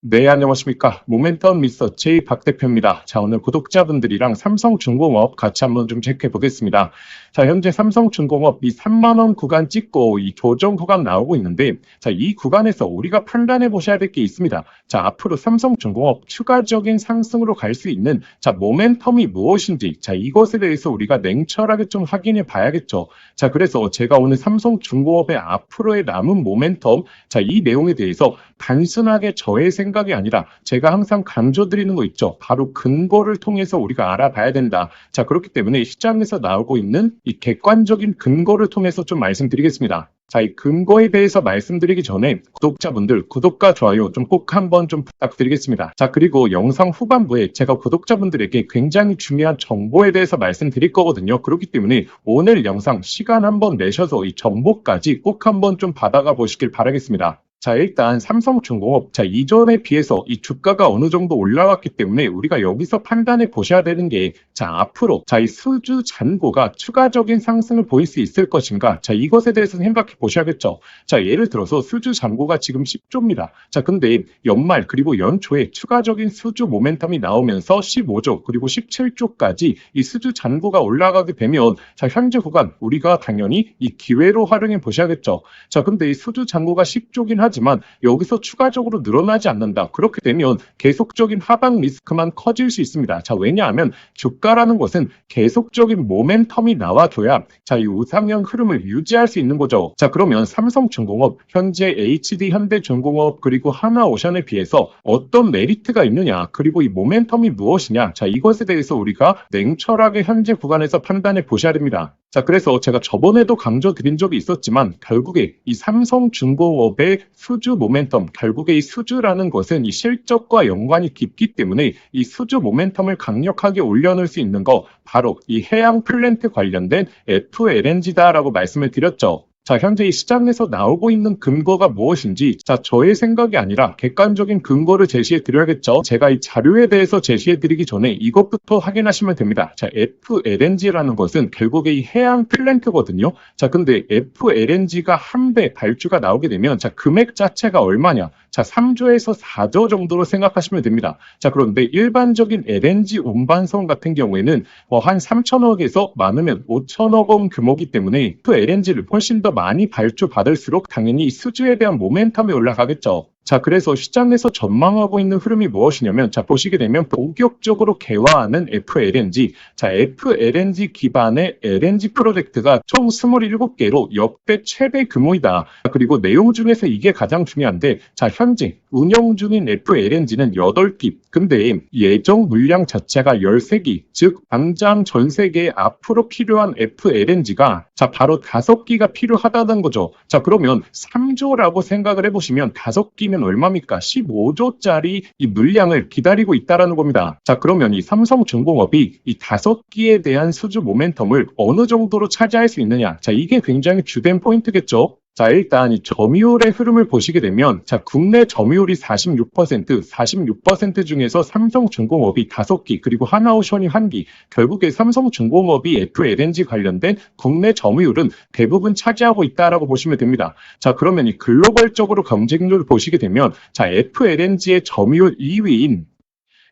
네, 안녕하십니까. 모멘텀 리서치 박 대표입니다. 자, 오늘 구독자분들이랑 삼성중공업 같이 한번 좀 체크해 보겠습니다. 자, 현재 삼성중공업 이 3만원 구간 찍고 이 조정 구간 나오고 있는데, 자, 이 구간에서 우리가 판단해 보셔야 될 게 있습니다. 자, 앞으로 삼성중공업 추가적인 상승으로 갈 수 있는, 자, 모멘텀이 무엇인지, 자, 이것에 대해서 우리가 냉철하게 좀 확인해 봐야겠죠. 자, 그래서 제가 오늘 삼성중공업의 앞으로의 남은 모멘텀, 자, 이 내용에 대해서 단순하게 저의 생각이 아니라 제가 항상 강조드리는 거 있죠. 바로 근거를 통해서 우리가 알아봐야 된다. 자, 그렇기 때문에 시장에서 나오고 있는 이 객관적인 근거를 통해서 좀 말씀드리겠습니다. 자, 이 근거에 대해서 말씀드리기 전에 구독자분들 구독과 좋아요 좀 꼭 한번 좀 부탁드리겠습니다. 자, 그리고 영상 후반부에 제가 구독자분들에게 굉장히 중요한 정보에 대해서 말씀드릴 거거든요. 그렇기 때문에 오늘 영상 시간 한번 내셔서 이 정보까지 꼭 한번 좀 받아가 보시길 바라겠습니다. 자, 일단 삼성중공업, 자, 이전에 비해서 이 주가가 어느 정도 올라왔기 때문에 우리가 여기서 판단해 보셔야 되는 게, 자, 앞으로, 자, 이 수주 잔고가 추가적인 상승을 보일 수 있을 것인가, 자, 이것에 대해서 생각해 보셔야겠죠. 자, 예를 들어서 수주 잔고가 지금 10조입니다. 자, 근데 연말 그리고 연초에 추가적인 수주 모멘텀이 나오면서 15조 그리고 17조까지 이 수주 잔고가 올라가게 되면, 자, 현재 구간 우리가 당연히 이 기회로 활용해 보셔야겠죠. 자, 근데 이 수주 잔고가 10조긴 하지만 여기서 추가적으로 늘어나지 않는다. 그렇게 되면 계속적인 하방 리스크만 커질 수 있습니다. 자, 왜냐하면 주가라는 것은 계속적인 모멘텀이 나와줘야, 자, 이 우상향 흐름을 유지할 수 있는 거죠. 자, 그러면 삼성중공업, 현재 HD 현대중공업 그리고 하나오션에 비해서 어떤 메리트가 있느냐, 그리고 이 모멘텀이 무엇이냐, 자, 이것에 대해서 우리가 냉철하게 현재 구간에서 판단해 보셔야 됩니다. 자, 그래서 제가 저번에도 강조드린 적이 있었지만 결국에 이 삼성중공업의 수주 모멘텀, 결국에 이 수주라는 것은 이 실적과 연관이 깊기 때문에 이 수주 모멘텀을 강력하게 올려놓을 수 있는 거 바로 이 해양 플랜트 관련된 FLNG다라고 말씀을 드렸죠. 자, 현재 이 시장에서 나오고 있는 근거가 무엇인지, 자, 저의 생각이 아니라 객관적인 근거를 제시해 드려야겠죠. 제가 이 자료에 대해서 제시해 드리기 전에 이것부터 확인하시면 됩니다. 자, FLNG라는 것은 결국에 이 해양 플랜트거든요. 자, 근데 FLNG가 한 배 발주가 나오게 되면, 자, 금액 자체가 얼마냐? 자, 3조에서 4조 정도로 생각하시면 됩니다. 자, 그런데 일반적인 LNG 운반선 같은 경우에는 한 3천억에서 많으면 5천억 원 규모이기 때문에 그 LNG를 훨씬 더 많이 발주받을수록 당연히 수주에 대한 모멘텀이 올라가겠죠. 자, 그래서 시장에서 전망하고 있는 흐름이 무엇이냐면, 자, 보시게 되면 본격적으로 개화하는 FLNG, 자, FLNG 기반의 LNG 프로젝트가 총 27개로 역대 최대 규모이다. 그리고 내용 중에서 이게 가장 중요한데, 자, 현재 운영 중인 FLNG는 8기, 근데 예정 물량 자체가 13기, 즉 당장 전 세계에 앞으로 필요한 FLNG가, 자, 바로 5기가 필요하다는 거죠. 자, 그러면 3조라고 생각을 해보시면 5기면 얼마입니까? 15조짜리 이 물량을 기다리고 있다라는 겁니다. 자, 그러면 이 삼성중공업이 이 5기에 대한 수주 모멘텀을 어느 정도로 차지할 수 있느냐? 자, 이게 굉장히 주된 포인트겠죠. 자, 일단 이 점유율의 흐름을 보시게 되면, 자, 국내 점유율이 46% 중에서 삼성중공업이 5기, 그리고 하나오션이 1기, 결국에 삼성중공업이 FLNG 관련된 국내 점유율은 대부분 차지하고 있다라고 보시면 됩니다. 자, 그러면 이 글로벌적으로 경쟁률을 보시게 되면, 자, FLNG의 점유율 2위인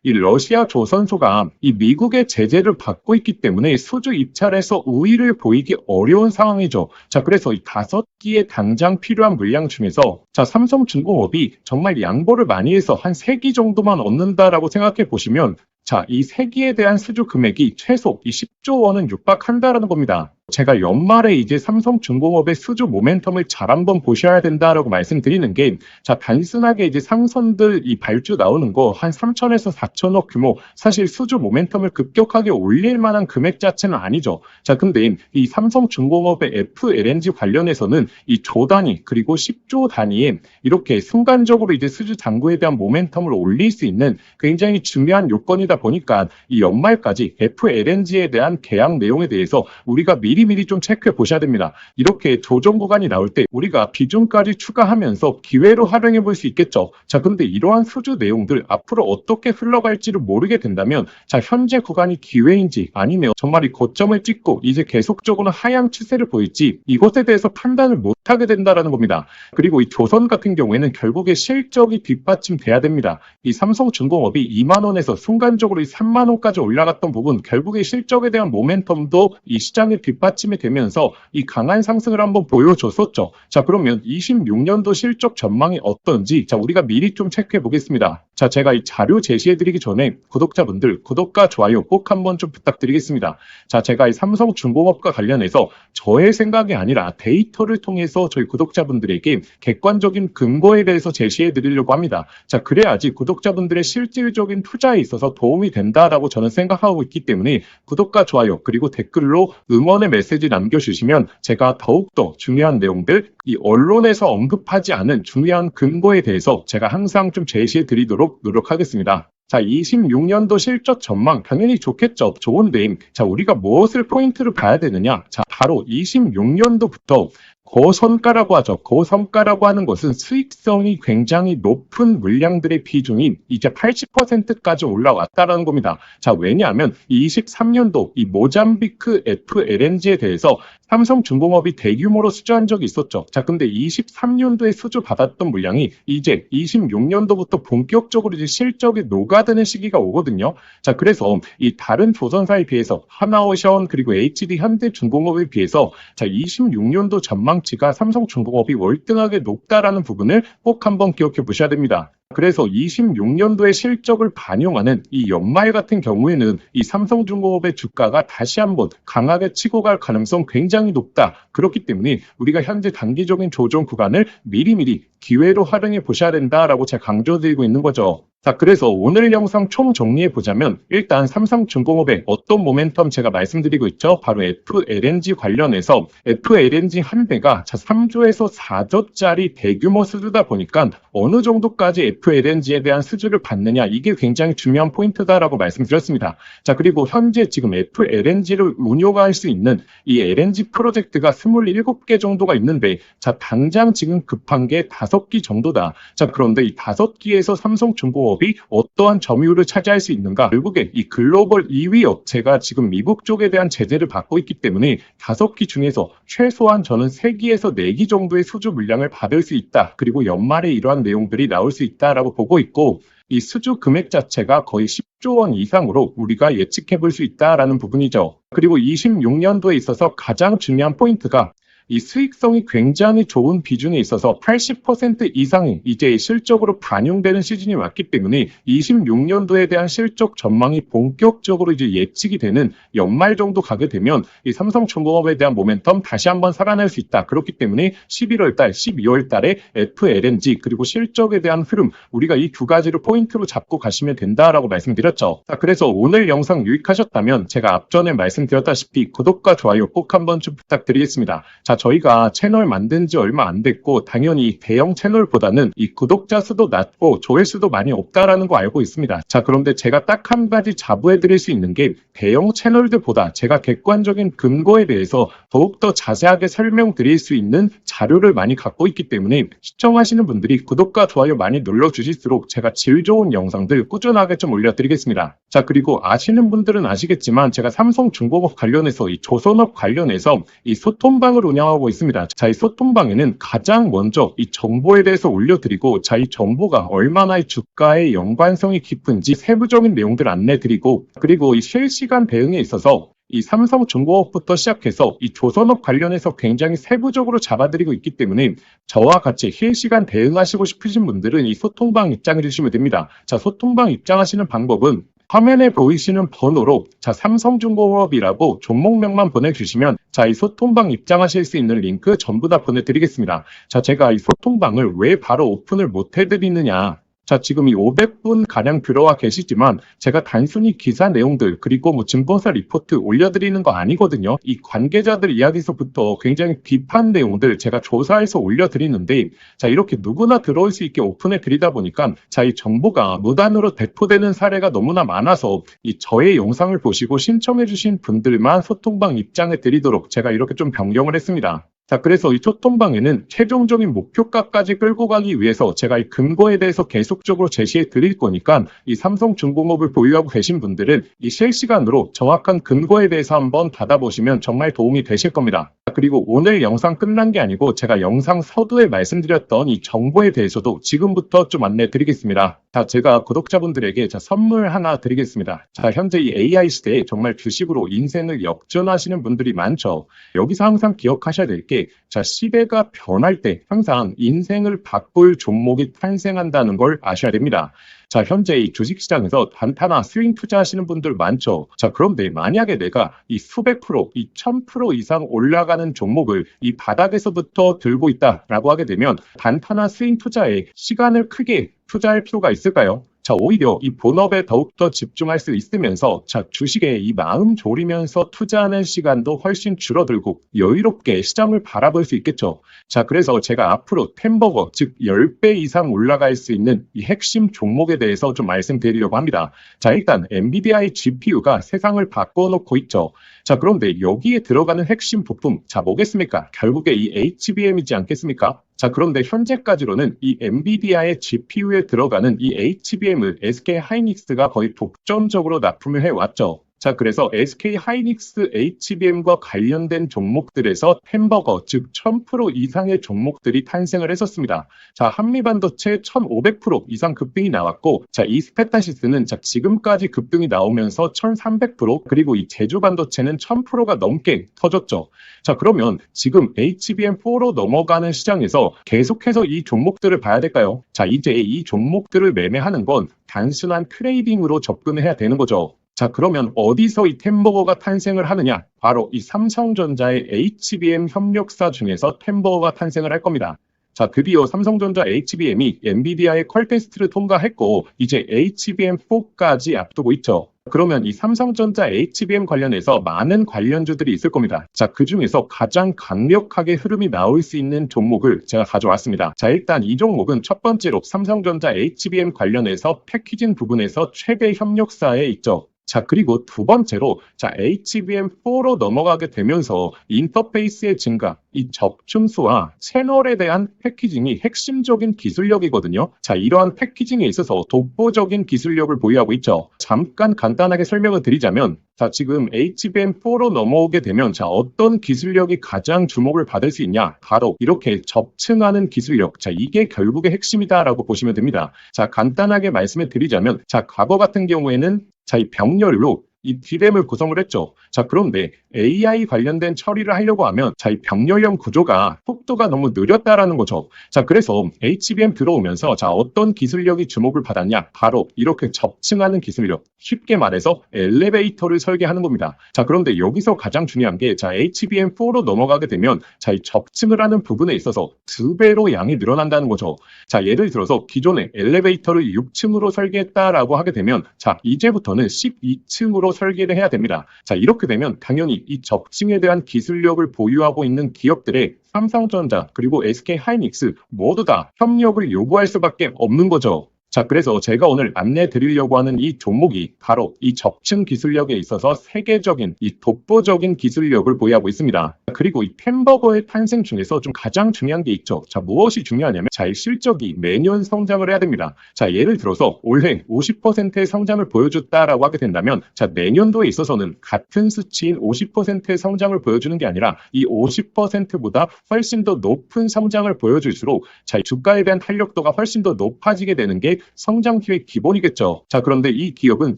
이 러시아 조선소가 이 미국의 제재를 받고 있기 때문에 수주 입찰에서 우위를 보이기 어려운 상황이죠. 자, 그래서 이 5기에 당장 필요한 물량 중에서, 자, 삼성중공업이 정말 양보를 많이 해서 한 3기 정도만 얻는다라고 생각해 보시면, 자, 이 3기에 대한 수주 금액이 최소 이 10조 원은 육박한다라는 겁니다. 제가 연말에 이제 삼성중공업의 수주 모멘텀을 잘 한번 보셔야 된다라고 말씀드리는 게, 자, 단순하게 이제 상선들 이 발주 나오는 거 한 3천에서 4천억 규모, 사실 수주 모멘텀을 급격하게 올릴 만한 금액 자체는 아니죠. 자, 근데 이 삼성중공업의 FLNG 관련해서는 이 조 단위 그리고 10조 단위에 이렇게 순간적으로 이제 수주 잔고에 대한 모멘텀을 올릴 수 있는 굉장히 중요한 요건이다 보니까 이 연말까지 FLNG에 대한 계약 내용에 대해서 우리가 미리미리 좀 체크해 보셔야 됩니다. 이렇게 조정 구간이 나올 때 우리가 비중까지 추가하면서 기회로 활용해 볼 수 있겠죠. 자, 근데 이러한 수주 내용들 앞으로 어떻게 흘러갈지를 모르게 된다면 자, 현재 구간이 기회인지 아니면 정말 이 고점을 찍고 이제 계속적으로 하향 추세를 보일지 이것에 대해서 판단을 못하게 된다라는 겁니다. 그리고 이 조선 같은 경우에는 결국에 실적이 뒷받침돼야 됩니다. 이 삼성중공업이 2만 원에서 순간적으로 이 3만 원까지 올라갔던 부분 결국에 실적에 대한 모멘텀도 이 시장에 뒷받침이 되면서 이 강한 상승을 한번 보여줬었죠. 자, 그러면 26년도 실적 전망이 어떤지 자, 우리가 미리 좀 체크해 보겠습니다. 자, 제가 이 자료 제시해 드리기 전에 구독자분들 구독과 좋아요 꼭 한번 좀 부탁드리겠습니다. 자, 제가 이 삼성중공업과 관련해서 저의 생각이 아니라 데이터를 통해서 저희 구독자분들에게 객관적인 근거에 대해서 제시해 드리려고 합니다. 자, 그래야지 구독자분들의 실질적인 투자에 있어서 도움이 된다라고 저는 생각하고 있기 때문에 구독과 좋아요 그리고 댓글로 응원의 메시지 남겨주시면 제가 더욱더 중요한 내용들 이 언론에서 언급하지 않은 중요한 근거에 대해서 제가 항상 좀 제시해 드리도록 노력하겠습니다. 자, 26년도 실적 전망 당연히 좋겠죠. 좋은데 자, 우리가 무엇을 포인트로 봐야 되느냐? 자, 바로 26년도부터 고성가라고 하죠. 고성가라고 하는 것은 수익성이 굉장히 높은 물량들의 비중이 이제 80%까지 올라왔다는 겁니다. 자, 왜냐하면 23년도 이 모잠비크 FLNG에 대해서 삼성중공업이 대규모로 수주한 적이 있었죠. 자, 근데 23년도에 수주 받았던 물량이 이제 26년도부터 본격적으로 이제 실적이 녹아드는 시기가 오거든요. 자, 그래서 이 다른 조선사에 비해서 하나오션 그리고 HD 현대중공업에 비해서 자, 26년도 전망치가 삼성중공업이 월등하게 높다라는 부분을 꼭 한번 기억해 보셔야 됩니다. 그래서 26년도의 실적을 반영하는 이 연말 같은 경우에는 이 삼성중공업의 주가가 다시 한번 강하게 치고 갈 가능성 굉장히 높다. 그렇기 때문에 우리가 현재 단기적인 조정 구간을 미리미리 기회로 활용해 보셔야 된다라고 제가 강조드리고 있는 거죠. 자, 그래서 오늘 영상 총 정리해 보자면 일단 삼성중공업의 어떤 모멘텀 제가 말씀드리고 있죠. 바로 FLNG 관련해서 FLNG 한 배가 3조에서 4조짜리 대규모 수주다 보니까 어느 정도까지 FLNG에 대한 수주를 받느냐 이게 굉장히 중요한 포인트다라고 말씀드렸습니다. 자, 그리고 현재 지금 FLNG를 운용할 수 있는 이 LNG 프로젝트가 27개 정도가 있는데 자, 당장 지금 급한 게 5기 정도다. 자, 그런데 이 5기에서 삼성중공업이 어떠한 점유율을 차지할 수 있는가? 결국에 이 글로벌 2위 업체가 지금 미국 쪽에 대한 제재를 받고 있기 때문에 5기 중에서 최소한 저는 3기에서 4기 정도의 수주 물량을 받을 수 있다. 그리고 연말에 이러한 내용들이 나올 수 있다라고 보고 있고 이 수주 금액 자체가 거의 10조 원 이상으로 우리가 예측해 볼 수 있다라는 부분이죠. 그리고 26년도에 있어서 가장 중요한 포인트가 이 수익성이 굉장히 좋은 비중에 있어서 80% 이상이 이제 실적으로 반영되는 시즌이 왔기 때문에 26년도에 대한 실적 전망이 본격적으로 이제 예측이 되는 연말 정도 가게 되면 이 삼성중공업에 대한 모멘텀 다시 한번 살아날 수 있다. 그렇기 때문에 11월 달, 12월 달에 FLNG 그리고 실적에 대한 흐름 우리가 이 두 가지를 포인트로 잡고 가시면 된다라고 말씀드렸죠. 자, 그래서 오늘 영상 유익하셨다면 제가 앞전에 말씀드렸다시피 구독과 좋아요 꼭 한번 좀 부탁드리겠습니다. 자, 저희가 채널 만든 지 얼마 안 됐고 당연히 대형 채널보다는 이 구독자 수도 낮고 조회수도 많이 없다라는 거 알고 있습니다. 자, 그런데 제가 딱 한 가지 자부해 드릴 수 있는 게 대형 채널들보다 제가 객관적인 근거에 대해서 더욱더 자세하게 설명드릴 수 있는 자료를 많이 갖고 있기 때문에 시청하시는 분들이 구독과 좋아요 많이 눌러주실수록 제가 질 좋은 영상들 꾸준하게 좀 올려드리겠습니다. 자, 그리고 아시는 분들은 아시겠지만 제가 삼성중공업 관련해서 이 조선업 관련해서 이 소통방을 운영하고 있습니다. 자, 이 소통방에는 가장 먼저 이 정보에 대해서 올려드리고 자, 이 정보가 얼마나 이 주가의 연관성이 깊은지 세부적인 내용들 안내드리고 그리고 이 실시간 대응에 있어서 이 삼성중공업부터 시작해서 이 조선업 관련해서 굉장히 세부적으로 잡아드리고 있기 때문에 저와 같이 실시간 대응하시고 싶으신 분들은 이 소통방 입장해 주시면 됩니다. 자, 소통방 입장하시는 방법은 화면에 보이시는 번호로 자, 삼성중공업이라고 종목명만 보내주시면 자, 이 소통방 입장하실 수 있는 링크 전부 다 보내드리겠습니다. 자, 제가 이 소통방을 왜 바로 오픈을 못 해드리느냐. 자, 지금 이 500분 가량 들어와 계시지만 제가 단순히 기사 내용들 그리고 뭐 증권사 리포트 올려드리는 거 아니거든요. 이 관계자들 이야기서부터 굉장히 딥한 내용들 제가 조사해서 올려드리는데, 자, 이렇게 누구나 들어올 수 있게 오픈해 드리다 보니까 자, 이 정보가 무단으로 배포되는 사례가 너무나 많아서 이 저의 영상을 보시고 신청해 주신 분들만 소통방 입장해 드리도록 제가 이렇게 좀 변경을 했습니다. 자, 그래서 이 소통방에는 최종적인 목표가까지 끌고 가기 위해서 제가 이 근거에 대해서 계속적으로 제시해 드릴 거니까 이 삼성중공업을 보유하고 계신 분들은 이 실시간으로 정확한 근거에 대해서 한번 받아보시면 정말 도움이 되실 겁니다. 그리고 오늘 영상 끝난 게 아니고 제가 영상 서두에 말씀드렸던 이 정보에 대해서도 지금부터 좀 안내 드리겠습니다. 자, 제가 구독자분들에게 선물 하나 드리겠습니다. 자, 현재 이 AI 시대에 정말 주식으로 인생을 역전하시는 분들이 많죠. 여기서 항상 기억하셔야 될 게, 자, 시대가 변할 때 항상 인생을 바꿀 종목이 탄생한다는 걸 아셔야 됩니다. 자, 현재 이 주식시장에서 단타나 스윙 투자하시는 분들 많죠. 자, 그런데 만약에 내가 이 수백 프로, 이 1000% 이상 올라가는 종목을 이 바닥에서부터 들고 있다라고 하게 되면 단타나 스윙 투자에 시간을 크게 투자할 필요가 있을까요? 자, 오히려 이 본업에 더욱더 집중할 수 있으면서 자, 주식에 이 마음 졸이면서 투자하는 시간도 훨씬 줄어들고 여유롭게 시장을 바라볼 수 있겠죠. 자, 그래서 제가 앞으로 템버거, 즉 10배 이상 올라갈 수 있는 이 핵심 종목에 대해서 좀 말씀드리려고 합니다. 자, 일단 엔비디아의 GPU가 세상을 바꿔놓고 있죠. 자, 그런데 여기에 들어가는 핵심 부품, 자, 뭐겠습니까? 결국에 이 HBM이지 않겠습니까? 자, 그런데 현재까지로는 이 엔비디아의 GPU에 들어가는 이 HBM을 SK하이닉스가 거의 독점적으로 납품을 해왔죠. 자, 그래서 SK하이닉스 HBM과 관련된 종목들에서 템버거, 즉 1000% 이상의 종목들이 탄생을 했었습니다. 자, 한미반도체 1500% 이상 급등이 나왔고, 자, 이 스페타시스는 자, 지금까지 급등이 나오면서 1300%, 그리고 이 제주반도체는 1000%가 넘게 터졌죠. 자, 그러면 지금 HBM4로 넘어가는 시장에서 계속해서 이 종목들을 봐야 될까요? 자, 이제 이 종목들을 매매하는 건 단순한 트레이딩으로 접근을 해야 되는 거죠. 자, 그러면 어디서 이 템버거가 탄생을 하느냐? 바로 이 삼성전자의 HBM 협력사 중에서 템버거가 탄생을 할 겁니다. 자, 드디어 삼성전자 HBM이 엔비디아의 퀄 테스트를 통과했고 이제 HBM4까지 앞두고 있죠. 그러면 이 삼성전자 HBM 관련해서 많은 관련주들이 있을 겁니다. 자, 그 중에서 가장 강력하게 흐름이 나올 수 있는 종목을 제가 가져왔습니다. 자, 일단 이 종목은 첫 번째로 삼성전자 HBM 관련해서 패키징 부분에서 최대 협력사에 있죠. 자, 그리고 두 번째로 자, HBM4로 넘어가게 되면서 인터페이스의 증가, 이 접춤수와 채널에 대한 패키징이 핵심적인 기술력이거든요. 자, 이러한 패키징에 있어서 독보적인 기술력을 보유하고 있죠. 잠깐 간단하게 설명을 드리자면, 자, 지금 HBM4로 넘어오게 되면 자, 어떤 기술력이 가장 주목을 받을 수 있냐? 바로 이렇게 접층하는 기술력. 자, 이게 결국의 핵심이다라고 보시면 됩니다. 자, 간단하게 말씀을 드리자면, 자, 과거 같은 경우에는 자, 이 병렬로 이 D램을 구성을 했죠. 자, 그런데 AI 관련된 처리를 하려고 하면 자, 이 병렬형 구조가 속도가 너무 느렸다라는 거죠. 자, 그래서 HBM 들어오면서 자, 어떤 기술력이 주목을 받았냐? 바로 이렇게 접층하는 기술력. 쉽게 말해서 엘리베이터를 설계하는 겁니다. 자, 그런데 여기서 가장 중요한 게 자, HBM4로 넘어가게 되면 자, 이 접층을 하는 부분에 있어서 2배로 양이 늘어난다는 거죠. 자, 예를 들어서 기존에 엘리베이터를 6층으로 설계했다라고 하게 되면 자, 이제부터는 12층으로 설계를 해야 됩니다. 자, 이렇게 되면 당연히 이 접층에 대한 기술력을 보유하고 있는 기업들의 삼성전자 그리고 SK하이닉스 모두 다 협력을 요구할 수밖에 없는 거죠. 자, 그래서 제가 오늘 안내 드리려고 하는 이 종목이 바로 이 접층 기술력에 있어서 세계적인 이 독보적인 기술력을 보유하고 있습니다. 그리고 이 템버거의 탄생 중에서 좀 가장 중요한 게 있죠. 자, 무엇이 중요하냐면 자, 이 실적이 매년 성장을 해야 됩니다. 자, 예를 들어서 올해 50%의 성장을 보여줬다라고 하게 된다면 자, 내년도에 있어서는 같은 수치인 50%의 성장을 보여주는 게 아니라 이 50%보다 훨씬 더 높은 성장을 보여줄수록 자, 이 주가에 대한 탄력도가 훨씬 더 높아지게 되는 게 성장 기회 기본이겠죠. 자, 그런데 이 기업은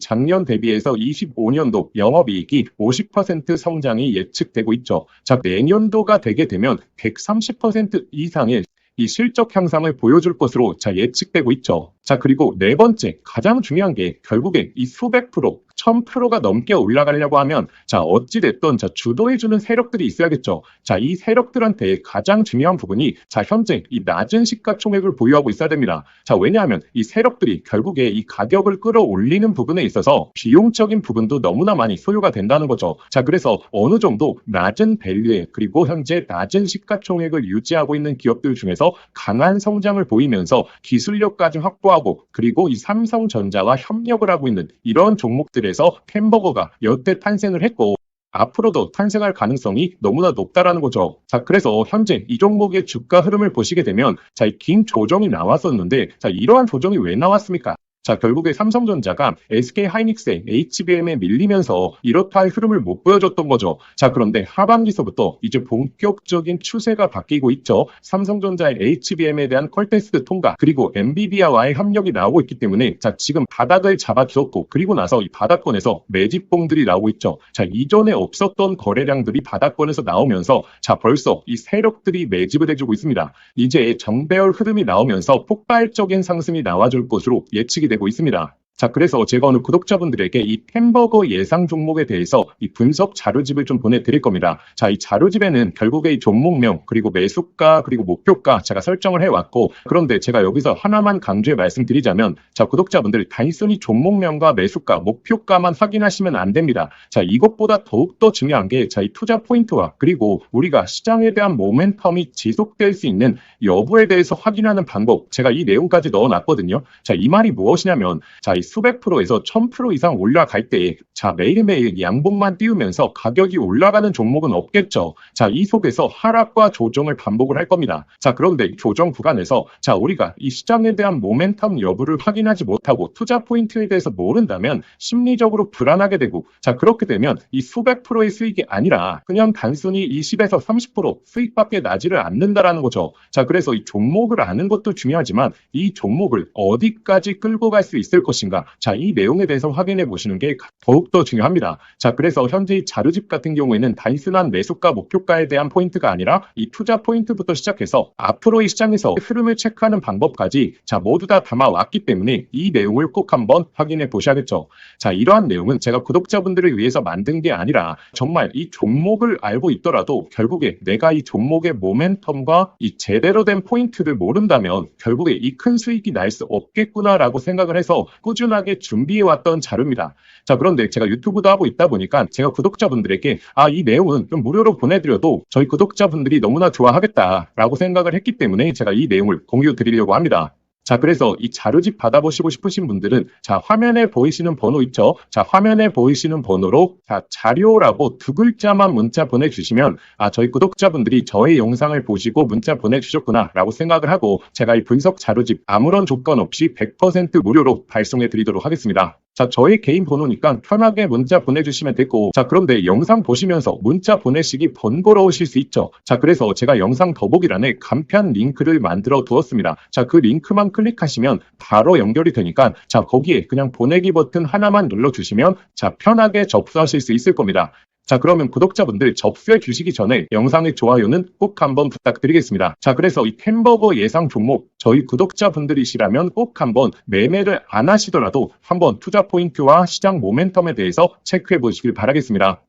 작년 대비해서 25년도 영업이익이 50% 성장이 예측되고 있죠. 자, 내년도가 되게 되면 130% 이상의 이 실적 향상을 보여줄 것으로 자, 예측되고 있죠. 자, 그리고 네 번째, 가장 중요한 게 결국에 이 수백 프로, 1000%가 넘게 올라가려고 하면 자, 어찌됐든 자, 주도해주는 세력들이 있어야겠죠. 자, 이 세력들한테 가장 중요한 부분이 자, 현재 이 낮은 시가총액을 보유하고 있어야 됩니다. 자, 왜냐하면 이 세력들이 결국에 이 가격을 끌어올리는 부분에 있어서 비용적인 부분도 너무나 많이 소요가 된다는 거죠. 자, 그래서 어느 정도 낮은 밸류에 그리고 현재 낮은 시가총액을 유지하고 있는 기업들 중에서 강한 성장을 보이면서 기술력까지 확보하고 그리고 이 삼성전자와 협력을 하고 있는 이런 종목들에서 햄버거가 여태 탄생을 했고 앞으로도 탄생할 가능성이 너무나 높다라는 거죠. 자, 그래서 현재 이 종목의 주가 흐름을 보시게 되면 자, 이 긴 조정이 나왔었는데 자, 이러한 조정이 왜 나왔습니까? 자, 결국에 삼성전자가 SK하이닉스의 HBM에 밀리면서 이렇다 할 흐름을 못 보여줬던 거죠. 자, 그런데 하반기서부터 이제 본격적인 추세가 바뀌고 있죠. 삼성전자의 HBM에 대한 퀄테스트 통과, 그리고 엔비디아와의 협력이 나오고 있기 때문에 자, 지금 바닥을 잡아주었고, 그리고 나서 이 바닥권에서 매집봉들이 나오고 있죠. 자, 이전에 없었던 거래량들이 바닥권에서 나오면서 자, 벌써 이 세력들이 매집을 해주고 있습니다. 이제 정배열 흐름이 나오면서 폭발적인 상승이 나와줄 것으로 예측이 되고 있습니다. 자, 그래서 제가 오늘 구독자분들에게 이 햄버거 예상 종목에 대해서 이 분석 자료집을 좀 보내드릴 겁니다. 자, 이 자료집에는 결국에 이 종목명, 그리고 매수가, 그리고 목표가 제가 설정을 해왔고, 그런데 제가 여기서 하나만 강조해 말씀드리자면, 자, 구독자분들 단순히 종목명과 매수가, 목표가만 확인하시면 안 됩니다. 자, 이것보다 더욱더 중요한 게, 자, 이 투자 포인트와 그리고 우리가 시장에 대한 모멘텀이 지속될 수 있는 여부에 대해서 확인하는 방법, 제가 이 내용까지 넣어놨거든요. 자, 이 말이 무엇이냐면, 자, 이 수백 프로에서 1000% 이상 올라갈 때, 자, 매일매일 양봉만 띄우면서 가격이 올라가는 종목은 없겠죠. 자, 이 속에서 하락과 조정을 반복을 할 겁니다. 자, 그런데 조정 구간에서, 자, 우리가 이 시장에 대한 모멘텀 여부를 확인하지 못하고 투자 포인트에 대해서 모른다면 심리적으로 불안하게 되고, 자, 그렇게 되면 이 수백 프로의 수익이 아니라 그냥 단순히 20에서 30% 수익밖에 나지를 않는다라는 거죠. 자, 그래서 이 종목을 아는 것도 중요하지만 이 종목을 어디까지 끌고 갈 수 있을 것인가, 자, 이 내용에 대해서 확인해 보시는 게 더욱더 중요합니다. 자, 그래서 현재 이 자료집 같은 경우에는 단순한 매수가 목표가에 대한 포인트가 아니라 이 투자 포인트부터 시작해서 앞으로 이 시장에서 흐름을 체크하는 방법까지 자, 모두 다 담아왔기 때문에 이 내용을 꼭 한번 확인해 보셔야겠죠. 자, 이러한 내용은 제가 구독자분들을 위해서 만든 게 아니라 정말 이 종목을 알고 있더라도 결국에 내가 이 종목의 모멘텀과 이 제대로 된 포인트를 모른다면 결국에 이 큰 수익이 날 수 없겠구나라고 생각을 해서 꾸준하게 준비해왔던 자료입니다. 자, 그런데 제가 유튜브도 하고 있다 보니까 제가 구독자분들에게 이 내용은 좀 무료로 보내드려도 저희 구독자분들이 너무나 좋아하겠다라고 생각을 했기 때문에 제가 이 내용을 공유 드리려고 합니다. 자, 그래서 이 자료집 받아보시고 싶으신 분들은 자, 화면에 보이시는 번호 있죠? 자, 화면에 보이시는 번호로 자, 자료라고 두 글자만 문자 보내주시면 저희 구독자분들이 저의 영상을 보시고 문자 보내주셨구나 라고 생각을 하고 제가 이 분석 자료집 아무런 조건 없이 100% 무료로 발송해 드리도록 하겠습니다. 자, 저의 개인 번호니까 편하게 문자 보내주시면 되고, 자, 그런데 영상 보시면서 문자 보내시기 번거로우실 수 있죠. 자, 그래서 제가 영상 더보기란에 간편 링크를 만들어 두었습니다. 자, 그 링크만 클릭하시면 바로 연결이 되니까 자, 거기에 그냥 보내기 버튼 하나만 눌러주시면 자, 편하게 접수하실 수 있을 겁니다. 자, 그러면 구독자분들 접수해 주시기 전에 영상의 좋아요는 꼭 한번 부탁드리겠습니다. 자, 그래서 이 햄버거 예상 종목 저희 구독자분들이시라면 꼭 한번 매매를 안 하시더라도 한번 투자 포인트와 시장 모멘텀에 대해서 체크해 보시길 바라겠습니다.